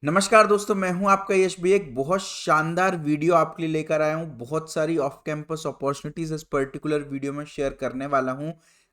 नमस्कार दोस्तों, मैं हूं आपका यश भी। एक बहुत शानदार वीडियो आपके लिए लेकर आया हूं। बहुत सारी ऑफ कैंपस अपॉर्चुनिटीज इस पर्टिकुलर वीडियो में शेयर करने वाला हूं।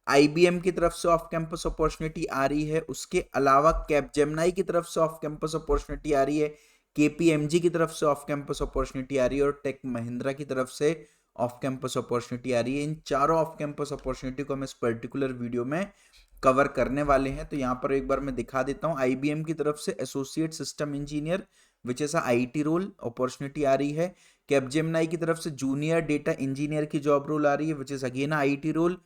आईबीएम की तरफ से ऑफ कैंपस अपॉर्चुनिटी आ रही है, उसके अलावा कैपजेमिनाई की तरफ से ऑफ कैंपस अपॉर्चुनिटी आ रही है, केपीएमजी की तरफ से ऑफ कैंपस अपॉर्चुनिटी आ रही है और टेक महिंद्रा की तरफ से ऑफ कैंपस अपॉर्चुनिटी आ रही है। इन चारों ऑफ कैंपस अपॉर्चुनिटी को हम इस पर्टिकुलर वीडियो में कवर करने वाले हैं। तो यहाँ पर एक बार मैं दिखा देता हूँ। आईबीएम की तरफ से associate system engineer which is IT role opportunity आ रही है। कैपजेमिनाई की तरफ से जूनियर डेटा इंजीनियर की जॉब रोल आ रही है which is again IT role.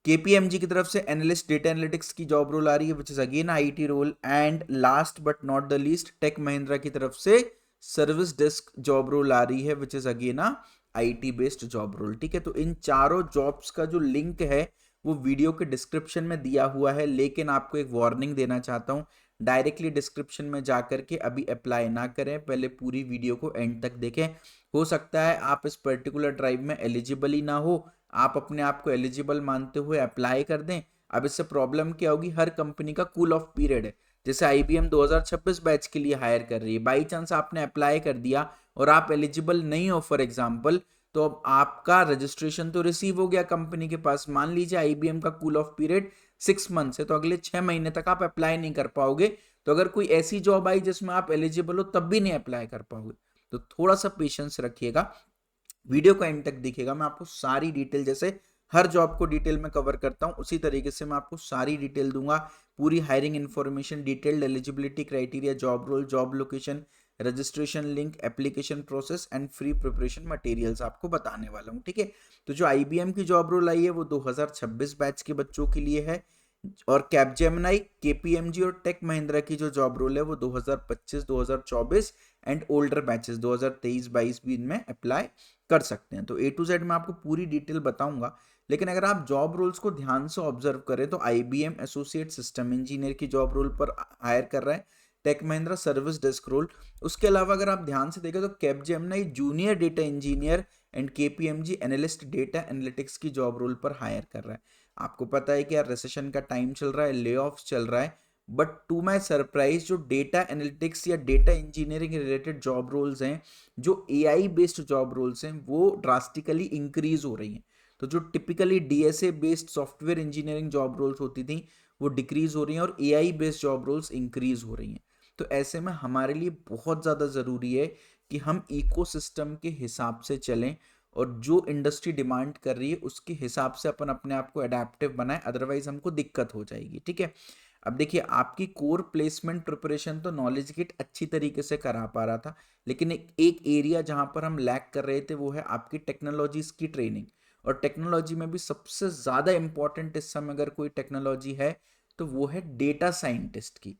KPMG की तरफ से एनालिस्ट डेटा एनालिटिक्स की जॉब रोल आ रही है which is again IT role. And last but not the least Tech Mahindra की तरफ से सर्विस डेस्क जॉब रोल आ रही है which is again IT based job role. ठीक है, तो इन चारों जॉब्स का जो लिंक है वो वीडियो के डिस्क्रिप्शन में दिया हुआ है, लेकिन आपको एक वार्निंग देना चाहता हूं। डायरेक्टली डिस्क्रिप्शन में जाकर के अभी अप्लाई ना करें, पहले पूरी वीडियो को एंड तक देखें। हो सकता है आप इस पर्टिकुलर ड्राइव में एलिजिबल ही ना हो, आप अपने आप को एलिजिबल मानते हुए अप्लाई कर दें। अब इससे प्रॉब्लम क्या होगी, हर कंपनी का कूल ऑफ पीरियड है। जैसे आईबीएम 2026 बैच के लिए हायर कर रही है, बाई चांस आपने अप्लाई कर दिया और आप एलिजिबल नहीं हो फॉर एग्जाम्पल, तो अब आपका रजिस्ट्रेशन तो रिसीव हो गया कंपनी के पास। मान लीजिए आईबीएम का कूल ऑफ पीरियड 6 मंथ्स है, तो अगले 6 महीने तक आप अप्लाई नहीं कर पाओगे। तो अगर कोई ऐसी जॉब आई जिसमें आप एलिजिबल हो तब भी नहीं अप्लाई कर पाओगे। तो थोड़ा सा पेशेंस रखिएगा, वीडियो को एंड तक देखिएगा। मैं आपको सारी डिटेल, जैसे हर जॉब को डिटेल में कवर करता हूं उसी तरीके से मैं आपको सारी डिटेल दूंगा। पूरी hiring information, detailed eligibility criteria, job role, job location, registration link, application process and free preparation materials आपको बताने वाला हूं। ठीक है, तो जो आईबीएम की जॉब रोल आई है वो 2026 बैच के बच्चों के लिए है, और कैपजेमिनाई, केपीएमजी और टेक महिंद्रा की जो जॉब रोल है वो 2025 2024 एंड ओल्डर बैचेस 2023-22 भी इनमें अप्लाई कर सकते हैं। तो ए टू जेड मैं आपको पूरी डिटेल बताऊंगा, लेकिन अगर आप जॉब रोल्स को ध्यान से ऑब्जर्व करें तो आईबीएम एसोसिएट सिस्टम इंजीनियर की जॉब रोल पर हायर कर रहा है, Tech Mahindra service desk role. उसके अलावा अगर आप ध्यान से देखें तो Capgemini junior data engineer and KPMG analyst data analytics की जॉब रोल पर हायर कर रहा है। आपको पता है कि यार रिसेशन का टाइम चल रहा है, ले ऑफ चल रहा है, बट टू माई सरप्राइज जो डेटा एनालिटिक्स या data engineering related job roles हैं, जो एआई बेस्ड जॉब रोल्स हैं, वो ड्रास्टिकली इंक्रीज हो रही हैं। तो जो typically DSA based software engineering job roles होती थी वो डिक्रीज हो रही हैं और AI based job roles increase हो रही हैं। तो ऐसे में हमारे लिए बहुत ज़्यादा ज़रूरी है कि हम इकोसिस्टम के हिसाब से चलें और जो इंडस्ट्री डिमांड कर रही है उसके हिसाब से अपन अपने आप को अडेप्टिव बनाएं, अदरवाइज हमको दिक्कत हो जाएगी। ठीक है, अब देखिए आपकी कोर प्लेसमेंट प्रिपरेशन तो नॉलेज किट अच्छी तरीके से करा पा रहा था, लेकिन एक एरिया जहां पर हम लैक कर रहे थे वो है आपकी टेक्नोलॉजीज की ट्रेनिंग। और टेक्नोलॉजी में भी सबसे ज़्यादा इंपॉर्टेंट इस समय अगर कोई टेक्नोलॉजी है तो वो है डेटा साइंटिस्ट की।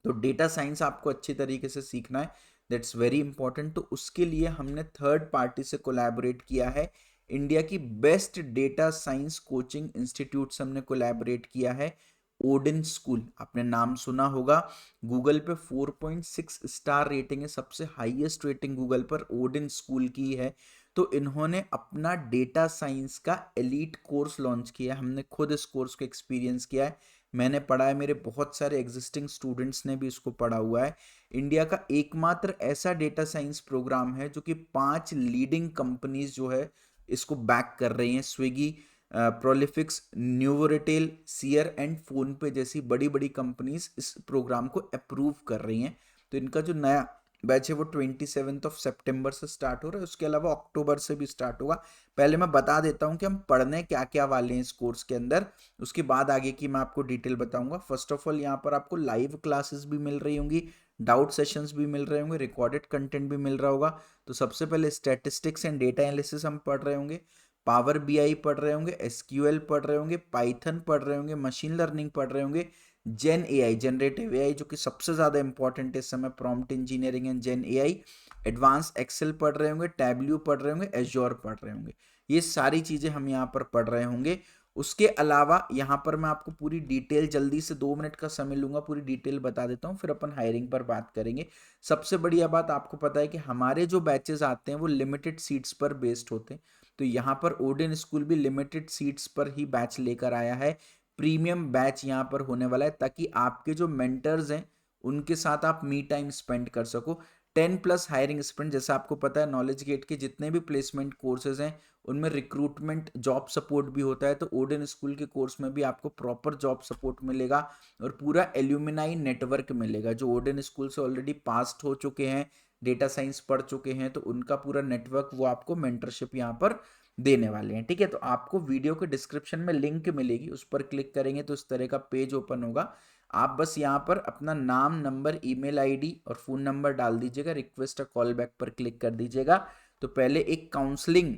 तो डेटा साइंस आपको अच्छी तरीके से सीखना है, दैट्स वेरी इंपॉर्टेंट। तो उसके लिए हमने थर्ड पार्टी से कोलैबोरेट किया है, इंडिया की best data science coaching institute से हमने कोलैबोरेट किया है। ओडिन स्कूल, आपने नाम सुना होगा, गूगल पे 4.6 स्टार रेटिंग है, सबसे हाईएस्ट रेटिंग गूगल पर ओडिन स्कूल की है। तो इन्होंने अपना डेटा साइंस का एलीट कोर्स लॉन्च किया, हमने खुद इस कोर्स को एक्सपीरियंस किया है, मैंने पढ़ा है, मेरे बहुत सारे एग्जिस्टिंग स्टूडेंट्स ने भी इसको पढ़ा हुआ है। इंडिया का एकमात्र ऐसा डेटा साइंस प्रोग्राम है जो कि 5 लीडिंग कंपनीज जो है इसको बैक कर रही हैं, स्विगी, प्रोलिफिक्स, न्यूवोरेटेल, सियर एंड फोन पे जैसी बड़ी बड़ी कंपनीज इस प्रोग्राम को अप्रूव कर रही हैं। तो इनका जो नया बैच है वो 27 से स्टार्ट हो रहा है, उसके अलावा अक्टूबर से भी स्टार्ट होगा। पहले मैं बता देता हूँ कि हम पढ़ने क्या क्या वाले हैं इस कोर्स के अंदर, उसके बाद आगे की मैं आपको डिटेल बताऊंगा। फर्स्ट ऑफ ऑल यहाँ पर आपको लाइव क्लासेस भी मिल रही होंगी, डाउट सेशंस भी मिल रहे होंगे, रिकॉर्डेड कंटेंट भी मिल रहा होगा। तो सबसे पहले स्टैटिस्टिक्स एंड डेटा एनालिसिस हम पढ़ रहे होंगे, पावर बीआई पढ़ रहे होंगे, एसक्यूएल पढ़ रहे होंगे, पाइथन पढ़ रहे होंगे, मशीन लर्निंग पढ़ रहे होंगे, जेन एआई जनरेटिव एआई जो कि सबसे ज़्यादा इंपॉर्टेंट है इस समय, prompt engineering and gen AI, advance Excel पढ़ रहे होंगे, टैब्ल्यू पढ़ रहे होंगे, एज्योर पढ़ रहे होंगे। ये सारी चीज़ें हम यहाँ पर पढ़ रहे होंगे। उसके अलावा यहाँ पर मैं आपको पूरी डिटेल, जल्दी से 2 मिनट का समय लूंगा, पूरी डिटेल बता देता हूँ, फिर अपन हायरिंग पर बात करेंगे। सबसे बढ़िया बात आपको पता है कि हमारे जो बैचेस आते हैं वो लिमिटेड सीट्स पर बेस्ड होते हैं। तो यहाँ पर ओडिन स्कूल भी लिमिटेड सीट्स पर ही बैच लेकर आया है, प्रीमियम बैच यहाँ पर होने वाला है, ताकि आपके जो मेंटर्स हैं उनके साथ आप मी टाइम स्पेंड कर सको। 10+ हायरिंग स्प्रिंट, जैसा आपको पता है नॉलेज गेट के जितने भी प्लेसमेंट कोर्सेज हैं उनमें रिक्रूटमेंट जॉब सपोर्ट भी होता है, तो ओडेन स्कूल के कोर्स में भी आपको प्रॉपर जॉब सपोर्ट मिलेगा और पूरा एल्यूमिनाई नेटवर्क मिलेगा। जो ओडेन स्कूल से ऑलरेडी पास्ड हो चुके हैं, डेटा साइंस पढ़ चुके हैं, तो उनका पूरा नेटवर्क वो आपको मेंटरशिप यहाँ पर देने वाले हैं। ठीक है, तो आपको वीडियो के डिस्क्रिप्शन में लिंक मिलेगी, उस पर क्लिक करेंगे तो इस तरह का पेज ओपन होगा। आप बस यहाँ पर अपना नाम, नंबर, ईमेल आईडी और फ़ोन नंबर डाल दीजिएगा, रिक्वेस्ट कॉल बैक पर क्लिक कर दीजिएगा। तो पहले एक काउंसलिंग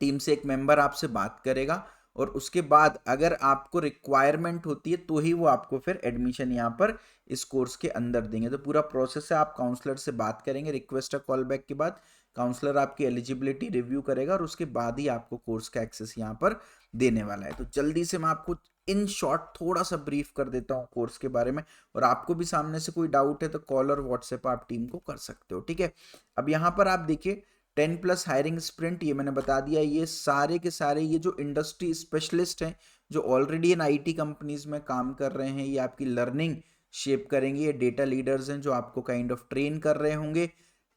टीम से एक मेंबर आपसे बात करेगा और उसके बाद अगर आपको रिक्वायरमेंट होती है तो ही वो आपको फिर एडमिशन यहाँ पर इस कोर्स के अंदर देंगे। तो पूरा प्रोसेस है, आप काउंसलर से बात करेंगे, रिक्वेस्ट कॉल बैक के बाद काउंसलर आपकी एलिजिबिलिटी रिव्यू करेगा और उसके बाद ही आपको कोर्स का एक्सेस यहाँ पर देने वाला है। तो जल्दी से मैं आपको इन शॉर्ट थोड़ा सा ब्रीफ कर देता हूँ कोर्स के बारे में, और आपको भी सामने से कोई डाउट है तो कॉल और व्हाट्सएप आप टीम को कर सकते हो। ठीक है, अब यहाँ पर आप देखिए 10+ हायरिंग स्प्रिंट, ये मैंने बता दिया, ये सारे के सारे ये जो इंडस्ट्री स्पेशलिस्ट हैं जो ऑलरेडी इन आईटी कंपनीज में काम कर रहे हैं, ये आपकी लर्निंग शेप करेंगे। ये डेटा लीडर्स हैं जो आपको काइंड ऑफ ट्रेन कर रहे होंगे।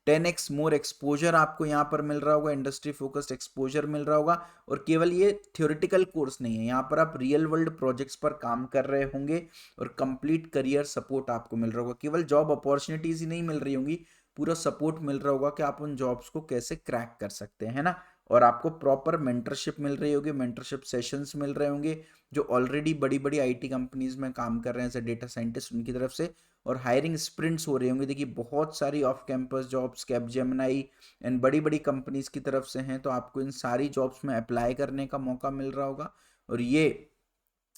10x मोर एक्सपोजर आपको यहाँ पर मिल रहा होगा, इंडस्ट्री फोकस्ड एक्सपोजर मिल रहा होगा। और केवल ये थ्योरेटिकल कोर्स नहीं है, यहाँ पर आप रियल वर्ल्ड प्रोजेक्ट्स पर काम कर रहे होंगे और कंप्लीट करियर सपोर्ट आपको मिल रहा होगा। केवल जॉब अपॉर्चुनिटीज ही नहीं मिल रही होंगी, पूरा सपोर्ट मिल रहा होगा कि आप उन जॉब्स को कैसे क्रैक कर सकते हैं, है ना। और आपको प्रॉपर मेंटरशिप मिल रही होगी, मेंटरशिप सेशंस मिल रहे होंगे जो ऑलरेडी बड़ी बड़ी आईटी कंपनीज में काम कर रहे हैं एज डेटा साइंटिस्ट, उनकी तरफ से। और हायरिंग स्प्रिंट्स हो रहे होंगे, देखिए बहुत सारी off campus jobs Capgemini and बड़ी बड़ी कंपनीज की तरफ से हैं, तो आपको इन सारी जॉब्स में अप्लाई करने का मौका मिल रहा होगा। और ये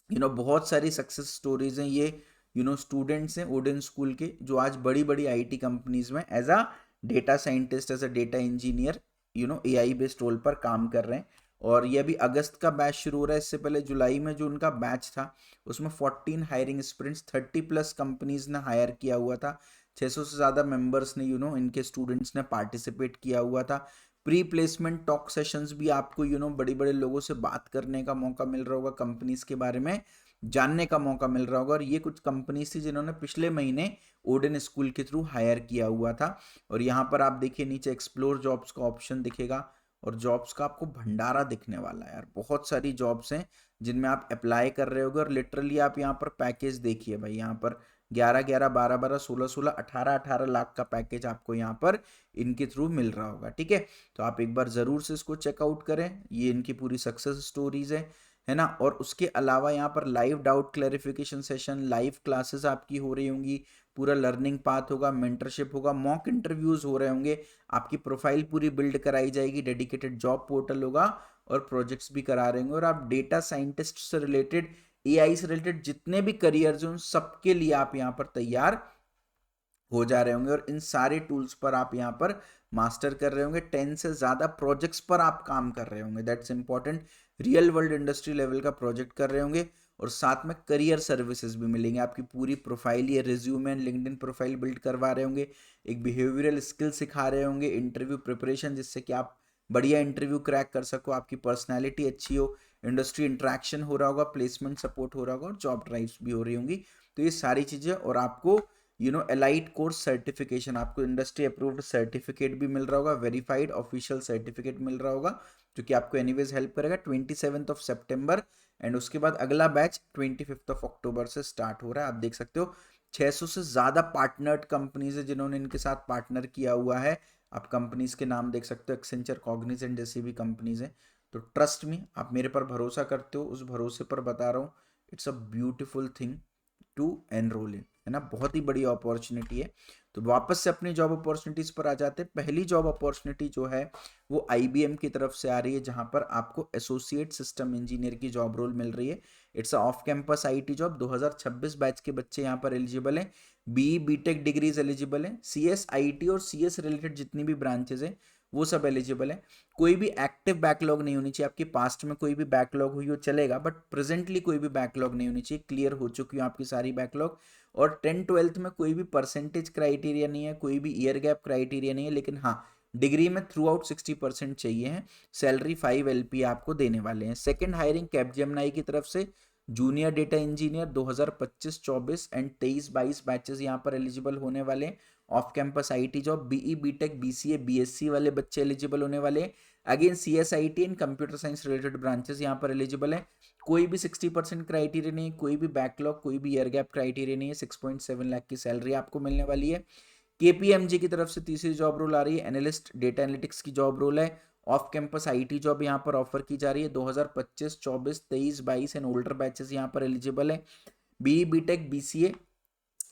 बहुत सारी सक्सेस स्टोरीज हैं, ये स्टूडेंट्स हैं ओडेन स्कूल के जो आज बड़ी बड़ी आईटी कंपनीज में as a data scientist, as a data engineer AI based role पर काम कर रहे हैं। और ये अभी अगस्त का बैच शुरू हो रहा है, इससे पहले जुलाई में जो उनका बैच था उसमें 14 हायरिंग स्प्रिंट्स 30+ कंपनीज ने हायर किया हुआ था, 600 से ज़्यादा मेंबर्स ने इनके स्टूडेंट्स ने पार्टिसिपेट किया हुआ था। प्री प्लेसमेंट टॉक सेशंस भी आपको बड़े बड़े लोगों से बात करने का मौका मिल रहा होगा, कंपनीज के बारे में जानने का मौका मिल रहा होगा। और ये कुछ कंपनीज थी जिन्होंने पिछले महीने ओडेन स्कूल के थ्रू हायर किया हुआ था। और यहाँ पर आप देखिए नीचे एक्सप्लोर जॉब्स का ऑप्शन दिखेगा और जॉब्स का आपको भंडारा दिखने वाला है यार, बहुत सारी जॉब्स हैं जिनमें आप अप्लाई कर रहे होगे। और लिटरली आप यहाँ पर पैकेज देखिए भाई, यहाँ पर 11-11, 12-12, 16-16, 18-18 लाख का पैकेज आपको यहाँ पर इनके थ्रू मिल रहा होगा। ठीक है, तो आप एक बार ज़रूर से इसको चेकआउट करें, ये इनकी पूरी सक्सेस स्टोरीज है ना। और उसके अलावा यहाँ पर live doubt clarification session, live classes आपकी हो रही होंगी, पूरा लर्निंग पाथ होगा, मेंटरशिप होगा, मॉक इंटरव्यूज हो रहे होंगे, आपकी प्रोफाइल पूरी बिल्ड कराई जाएगी, डेडिकेटेड जॉब पोर्टल होगा और प्रोजेक्ट्स भी करा रहे होंगे। और आप डेटा साइंटिस्ट से रिलेटेड, एआई से रिलेटेड जितने भी करियर्स हैं उन सबके लिए आप यहाँ पर तैयार हो जा रहे होंगे और इन सारे टूल्स पर आप यहाँ पर मास्टर कर रहे होंगे। 10 से ज़्यादा प्रोजेक्ट्स पर आप काम कर रहे होंगे, that's important. Real world industry level का प्रोजेक्ट कर रहे होंगे और साथ में करियर सर्विसेज भी मिलेंगे। आपकी पूरी प्रोफाइल, ये resume and LinkedIn profile build करवा रहे होंगे, एक बिहेवियरल स्किल सिखा रहे होंगे, इंटरव्यू प्रिपरेशन जिससे कि आप बढ़िया इंटरव्यू क्रैक कर सको, आपकी पर्सनैलिटी अच्छी हो, इंडस्ट्री इंट्रैक्शन हो रहा होगा, प्लेसमेंट सपोर्ट हो रहा होगा और जॉब ड्राइव्स भी हो रही होंगी। तो ये सारी चीज़ें, और आपको एलाइट कोर्स सर्टिफिकेशन, आपको इंडस्ट्री अप्रूव्ड सर्टिफिकेट भी मिल रहा होगा, वेरीफाइड ऑफिशियल सर्टिफिकेट मिल रहा होगा जो कि आपको एनीवेज हेल्प करेगा। 27 सितंबर एंड उसके बाद अगला बैच 25 अक्टूबर से स्टार्ट हो रहा है। आप देख सकते हो 600 से ज़्यादा पार्टनर्ड कंपनीज है जिन्होंने इनके साथ पार्टनर किया हुआ है। आप कंपनीज के नाम देख सकते हो, एक्सेंचर, कॉग्निजेंट जैसी भी कंपनीज हैं। तो ट्रस्ट मी, आप मेरे पर भरोसा करते हो, उस भरोसे पर बता रहा हूँ, it's a beautiful thing to enrol in, है ना, बहुत ही बड़ी अपॉर्चुनिटी है। तो वापस से अपनी जॉब अपॉर्चुनिटीज पर आ जाते हैं। पहली जॉब अपॉर्चुनिटी जो है वो आईबीएम की तरफ से आ रही है, जहां पर आपको एसोसिएट सिस्टम इंजीनियर की जॉब रोल मिल रही है। It's a of campus IT job, 2026 batch के बच्चे यहाँ पर एलिजिबल हैं, बी बीटेक डिग्रीज एलिजिबल हैं, सीएस आईटी और सीएस रिलेटेड जितनी भी ब्रांचेज हैं वो सब एलिजिबल है। कोई भी एक्टिव बैकलॉग नहीं होनी चाहिए, आपकी पास्ट में कोई भी बैकलॉग हुई हो चलेगा, बट प्रेजेंटली कोई भी बैकलॉग नहीं होनी चाहिए, क्लियर हो चुकी हो आपकी सारी बैकलॉग। और 10-12 में कोई भी परसेंटेज क्राइटेरिया नहीं है, कोई भी ईयर गैप क्राइटेरिया नहीं है, लेकिन हाँ डिग्री में थ्रू आउट 60% चाहिए है। सैलरी 5 LP आपको देने वाले हैं। सेकंड हायरिंग कैपजेमिनी की तरफ से junior data engineer 2025-24 and 23-22 batches यहाँ पर एलिजिबल होने वाले। Off campus IT job BE BTech BCA BSc वाले बच्चे एलिजिबल होने वाले। Again CSIT and computer science related branches यहाँ पर एलिजिबल है। कोई भी 60% क्राइटेरिया नहीं, कोई भी बैकलॉग, कोई भी ईयर गैप क्राइटेरिया नहीं है। 6.7 लाख की सैलरी आपको मिलने वाली है। केपीएमजी की तरफ से तीसरी जॉब रोल आ रही है, एनालिस्ट डेटा एनालिटिक्स की जॉब रोल है। ऑफ कैंपस आईटी जॉब यहाँ पर ऑफर की जा रही है। 2025, 24, 23, 22 एंड ओल्डर बैचेस यहाँ पर एलिजिबल है। BE BTech BCA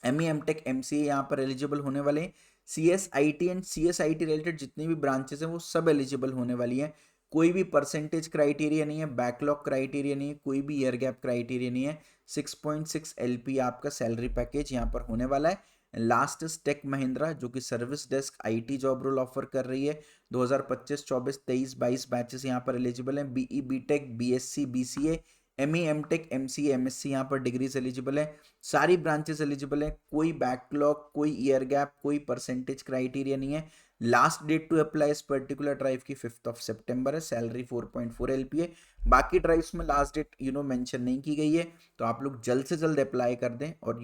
ME MTech MCA यहाँ पर एलिजिबल होने वाले हैं। सीएसआईटी एंड सीएसआईटी रिलेटेड जितनी भी ब्रांचेस हैं वो सब एलिजिबल होने वाली हैं। कोई भी परसेंटेज क्राइटेरिया नहीं है, बैकलॉग क्राइटेरिया नहीं है, कोई भी ईयर गैप क्राइटेरिया नहीं है। 6.6 LP आपका सैलरी पैकेज यहाँ पर होने वाला है। लास्ट इज टेक महिंद्रा जो कि service desk IT job role offer कर रही है। 2025, 24, 23, 22 बैचेस यहाँ पर एलिजिबल हैं। BE BTech BSc BCA ME MTech MCA MSc यहाँ पर डिग्रीज एलिजिबल है। सारी ब्रांचेस एलिजिबल है। कोई बैकलॉग, कोई ईयर गैप, कोई परसेंटेज क्राइटेरिया नहीं है। लास्ट डेट टू अप्लाई इस पर्टिकुलर ड्राइव की 5 सितंबर है। सैलरी 4.4 LP है। बाकी ड्राइव्स में लास्ट डेट मेंशन नहीं की गई है, तो आप लोग जल्द से जल्द अप्लाई कर दें और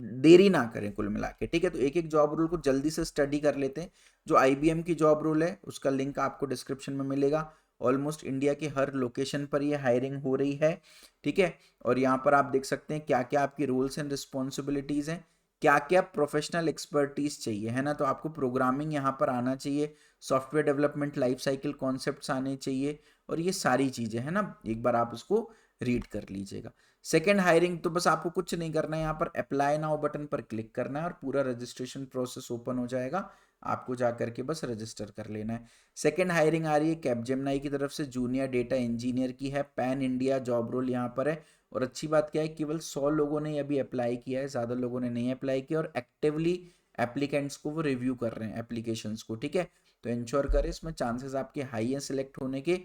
देरी ना करें कुल मिला के, ठीक है। तो एक एक जॉब रोल को जल्दी से स्टडी कर लेते हैं। जो IBM की जॉब रोल है उसका लिंक आपको डिस्क्रिप्शन में मिलेगा। ऑलमोस्ट इंडिया के हर लोकेशन पर ये हायरिंग हो रही है, ठीक है। और यहाँ पर आप देख सकते हैं क्या क्या आपकी रोल्स एंड रिस्पॉन्सिबिलिटीज हैं, क्या क्या प्रोफेशनल एक्सपर्टीज चाहिए, है ना। तो आपको प्रोग्रामिंग यहाँ पर आना चाहिए, software development life cycle concepts आने चाहिए, और ये सारी चीज़ें, है ना। एक बार आप उसको रीड कर लीजिएगा। सेकेंड हायरिंग तो बस आपको कुछ नहीं करना है, यहाँ पर अप्लाई नाउ बटन पर क्लिक करना है और पूरा रजिस्ट्रेशन प्रोसेस ओपन हो जाएगा। आपको जा करके बस रजिस्टर कर लेना है। सेकेंड हायरिंग आ रही है कैपजेमिनाई की तरफ से, जूनियर डेटा इंजीनियर की है। पैन इंडिया जॉब रोल यहाँ पर है। और अच्छी बात क्या है, केवल 100 लोगों ने अभी अप्लाई किया है, ज़्यादा लोगों ने नहीं अप्लाई किया, और एक्टिवली एप्लीकेंट्स को वो रिव्यू कर रहे हैं एप्लीकेशंस को, ठीक है। तो इंश्योर करें, इसमें चांसेस आपके हाई हैं सिलेक्ट होने के,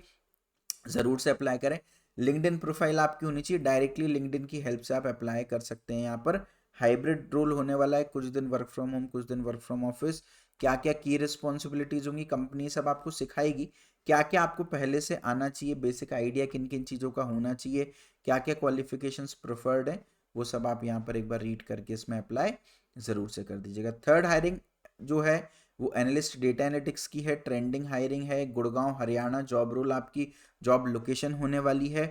ज़रूर से अप्लाई करें। लिंक्डइन प्रोफाइल आपकी होनी चाहिए, डायरेक्टली लिंक्डइन की हेल्प से आप अप्लाई कर सकते हैं। यहाँ पर हाइब्रिड रोल होने वाला है, कुछ दिन वर्क फ्रॉम होम, कुछ दिन वर्क फ्रॉम ऑफिस। क्या क्या की रिस्पॉन्सिबिलिटीज होंगी, कंपनी सब आपको सिखाएगी। क्या क्या आपको पहले से आना चाहिए, बेसिक आइडिया किन किन चीज़ों का होना चाहिए, क्या क्या क्वालिफिकेशंस प्रेफर्ड है, वो सब आप यहाँ पर एक बार रीड करके इसमें अप्लाई ज़रूर से कर दीजिएगा। थर्ड हायरिंग जो है वो एनालिस्ट डेटा एनालिटिक्स की है, ट्रेंडिंग हायरिंग है। गुड़गांव हरियाणा जॉब रोल आपकी जॉब लोकेशन होने वाली है,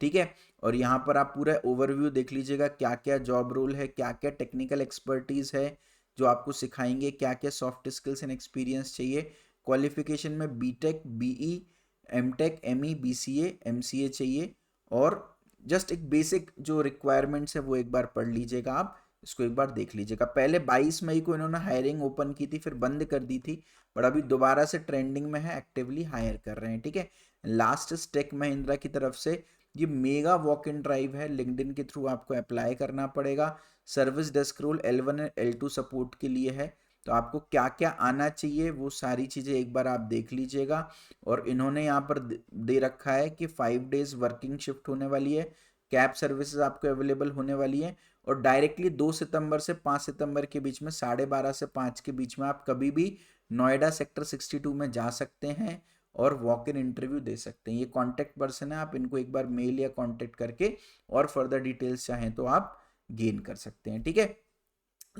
ठीक है। और यहाँ पर आप पूरा ओवरव्यू देख लीजिएगा, क्या क्या जॉब रोल है, क्या क्या टेक्निकल एक्सपर्टीज है जो आपको सिखाएंगे, क्या क्या सॉफ्ट स्किल्स एंड एक्सपीरियंस चाहिए। क्वालिफिकेशन में BTech BE MTech ME BCA MCA चाहिए। और जस्ट एक बेसिक जो रिक्वायरमेंट्स है वो एक बार पढ़ लीजिएगा, आप इसको एक बार देख लीजिएगा। पहले 22 मई को इन्होंने हायरिंग ओपन की थी, फिर बंद कर दी थी, बट अभी दोबारा से ट्रेंडिंग में है, एक्टिवली हायर कर रहे हैं, ठीक है। लास्ट टेक महिंद्रा की तरफ से ये मेगा वॉक इन ड्राइव है, लिंक्डइन के थ्रू आपको अप्लाई करना पड़ेगा। सर्विस डेस्क रोल L1 और L2 सपोर्ट के लिए है। तो आपको क्या क्या आना चाहिए वो सारी चीज़ें एक बार आप देख लीजिएगा। और इन्होंने यहाँ पर दे रखा है कि 5 डेज वर्किंग शिफ्ट होने वाली है, कैब सर्विसेज आपको अवेलेबल होने वाली है। और डायरेक्टली 2 सितंबर से 5 सितंबर के बीच में 12:30 से 5 के बीच में आप कभी भी नोएडा सेक्टर 62 में जा सकते हैं और वॉक इन इंटरव्यू दे सकते हैं। ये कॉन्टैक्ट पर्सन है, आप इनको एक बार मेल या कॉन्टैक्ट करके और फर्दर डिटेल्स चाहें तो आप गेन कर सकते हैं, ठीक है।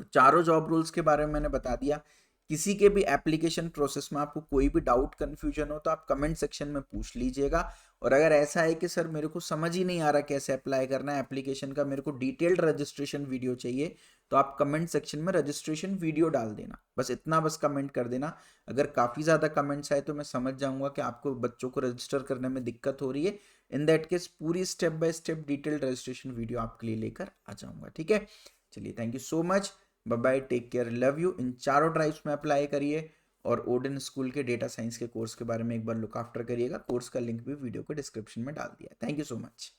चारों जॉब रोल्स के बारे में मैंने बता दिया। किसी के भी एप्लीकेशन प्रोसेस में आपको कोई भी डाउट कंफ्यूजन हो तो आप कमेंट सेक्शन में पूछ लीजिएगा। और अगर ऐसा है कि सर मेरे को समझ ही नहीं आ रहा कैसे अप्लाई करना है एप्लीकेशन का, मेरे को डिटेल्ड रजिस्ट्रेशन वीडियो चाहिए, तो आप कमेंट सेक्शन में रजिस्ट्रेशन वीडियो डाल देना, बस इतना बस कमेंट कर देना। अगर काफ़ी ज़्यादा कमेंट्स आए तो मैं समझ जाऊंगा कि आपको बच्चों को रजिस्टर करने में दिक्कत हो रही है। इन दैट केस पूरी step by step detailed registration video आपके लिए लेकर आ जाऊंगा, ठीक है। चलिए, thank you so much, bye bye, take care, love you. इन चारों ड्राइव्स में अप्लाई करिए और ओडन स्कूल के डेटा साइंस के कोर्स के बारे में एक बार लुक आफ्टर करिएगा। कोर्स का लिंक भी वीडियो को डिस्क्रिप्शन में डाल दिया। थैंक यू सो मच।